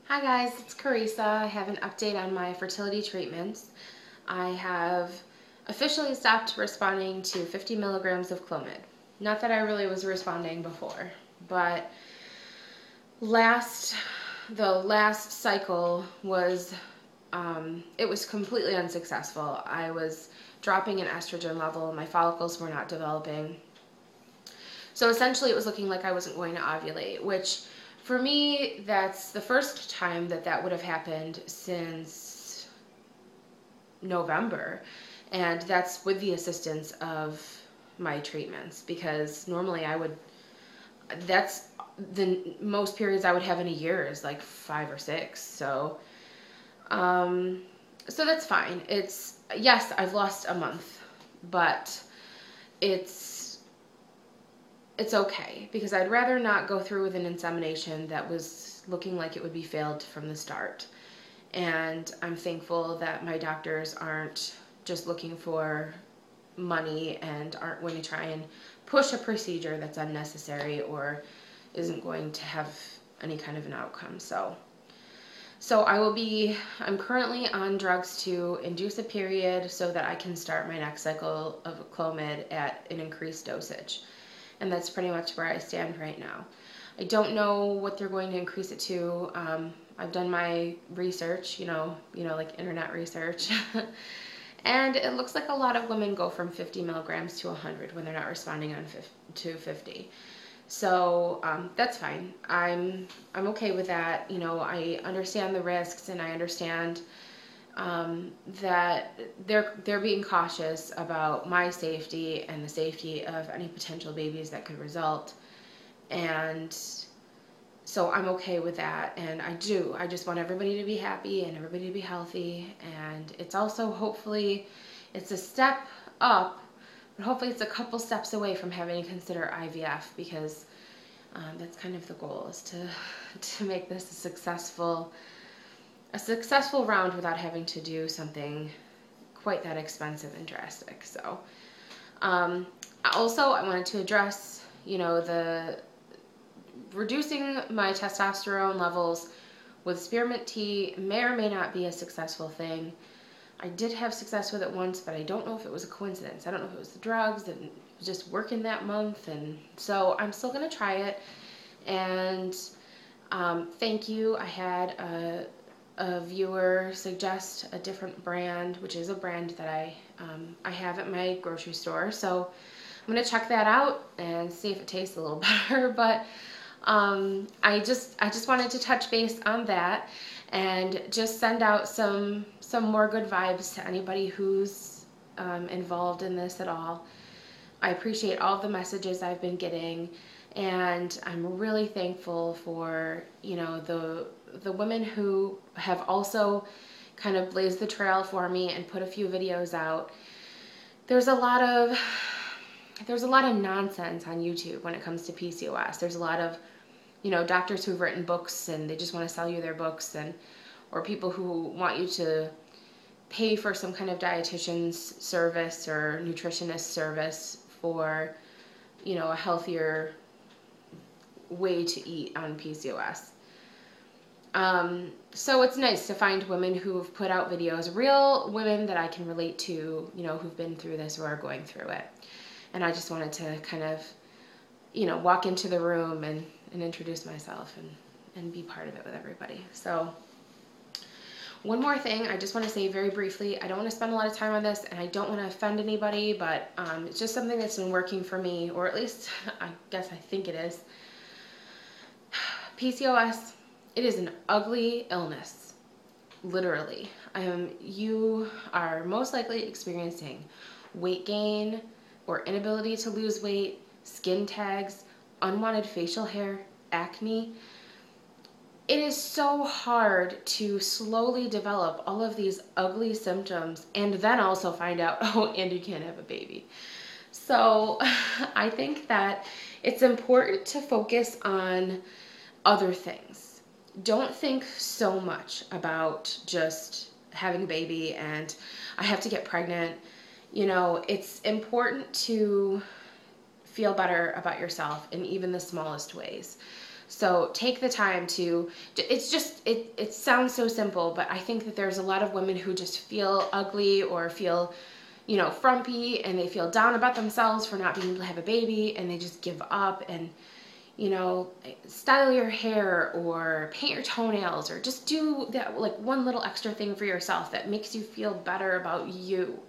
Hi guys, it's Carissa. I have an update on my fertility treatments. I have officially stopped responding to 50 milligrams of clomid. Not that I really was responding before, but the last cycle was it was completely unsuccessful. I was dropping an estrogen level, my follicles were not developing. So essentially it was looking like I wasn't going to ovulate, which for me, that's the first time that would have happened since November. And that's with the assistance of my treatments, because normally that's the most periods I would have in a year is like 5 or 6. So that's fine. Yes, I've lost a month, but it's okay, because I'd rather not go through with an insemination that was looking like it would be failed from the start. And I'm thankful that my doctors aren't just looking for money and aren't going to try and push a procedure that's unnecessary or isn't going to have any kind of an outcome. So I'm currently on drugs to induce a period so that I can start my next cycle of clomid at an increased dosage. And that's pretty much where I stand right now. I don't know what they're going to increase it to. I've done my research, like internet research. And it looks like a lot of women go from 50 milligrams to 100 when they're not responding to 50. So that's fine. I'm okay with that. I understand the risks, and I understand that they're being cautious about my safety and the safety of any potential babies that could result. And so I'm okay with that, and I just want everybody to be happy and everybody to be healthy. And it's also, hopefully, it's a step up, but hopefully it's a couple steps away from having to consider IVF, because that's kind of the goal, is to make this a successful round without having to do something quite that expensive and drastic. So also, I wanted to address, the reducing my testosterone levels with spearmint tea may or may not be a successful thing. I did have success with it once, but I don't know if it was a coincidence. I don't know if it was the drugs and it was just working that month. And so I'm still going to try it. And thank you. I had a viewer suggest a different brand, which is a brand that I have at my grocery store. So I'm going to check that out and see if it tastes a little better. But I just wanted to touch base on that and just send out some more good vibes to anybody who's involved in this at all. I appreciate all the messages I've been getting, and I'm really thankful for the women who have also kind of blazed the trail for me and put a few videos out. There's a lot of nonsense on YouTube when it comes to PCOS. There's a lot of doctors who've written books and they just want to sell you their books, or people who want you to pay for some kind of dietitian's service or nutritionist service for a healthier way to eat on PCOS. So it's nice to find women who've put out videos, real women that I can relate to, who've been through this or are going through it. And I just wanted to kind of, walk into the room and introduce myself and be part of it with everybody. So one more thing I just want to say very briefly. I don't want to spend a lot of time on this, and I don't want to offend anybody, but it's just something that's been working for me, or at least I guess I think it is. PCOS, it is an ugly illness, literally. You are most likely experiencing weight gain or inability to lose weight, skin tags, unwanted facial hair, acne. It is so hard to slowly develop all of these ugly symptoms and then also find out, oh, and you can't have a baby. So I think that it's important to focus on other things. Don't think so much about just having a baby and I have to get pregnant. It's important to feel better about yourself in even the smallest ways. So take the time to, it's just, it sounds so simple, but I think that there's a lot of women who just feel ugly or feel, you know, frumpy, and they feel down about themselves for not being able to have a baby, and they just give up and, you know, style your hair or paint your toenails or just do that, like one little extra thing for yourself that makes you feel better about you.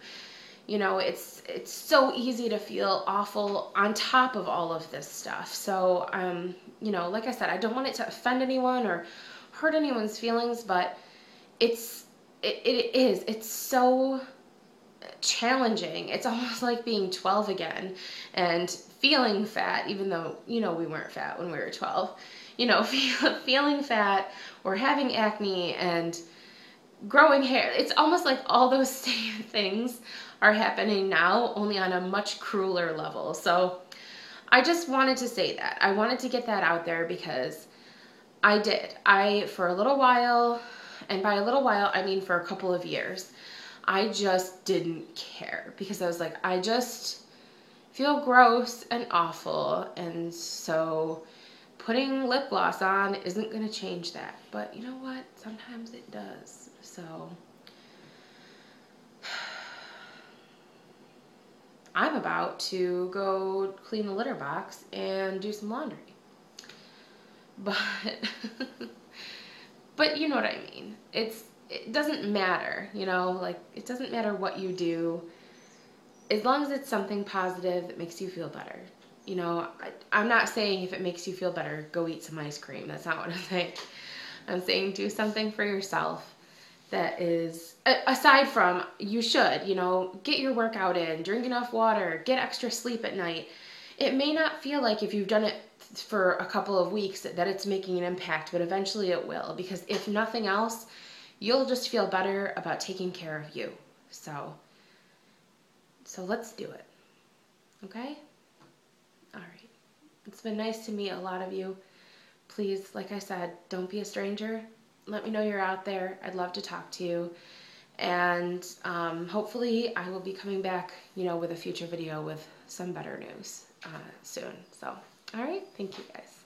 You know, it's so easy to feel awful on top of all of this stuff. So, you know, like I said, I don't want it to offend anyone or hurt anyone's feelings, but it's so challenging. It's almost like being 12 again and feeling fat, even though, you know, we weren't fat when we were 12. You know, feeling fat or having acne and growing hair. It's almost like all those same things are happening now, only on a much crueler level. So I just wanted to say that. I wanted to get that out there because I did. For a little while, and by a little while, I mean for a couple of years, I just didn't care because I was like, I just feel gross and awful. And so putting lip gloss on isn't going to change that. But you know what? Sometimes it does. So I'm about to go clean the litter box and do some laundry. But but you know what I mean. It doesn't matter, you know, like it doesn't matter what you do as long as it's something positive that makes you feel better. You know, I'm not saying if it makes you feel better, go eat some ice cream. That's not what I'm saying. I'm saying do something for yourself that is, aside from, you should, you know, get your workout in, drink enough water, get extra sleep at night. It may not feel like if you've done it for a couple of weeks that it's making an impact, but eventually it will, because if nothing else, you'll just feel better about taking care of you. So let's do it. Okay? All right. It's been nice to meet a lot of you. Please, like I said, don't be a stranger. Let me know you're out there. I'd love to talk to you. And hopefully I will be coming back, you know, with a future video with some better news soon. So, all right. Thank you guys.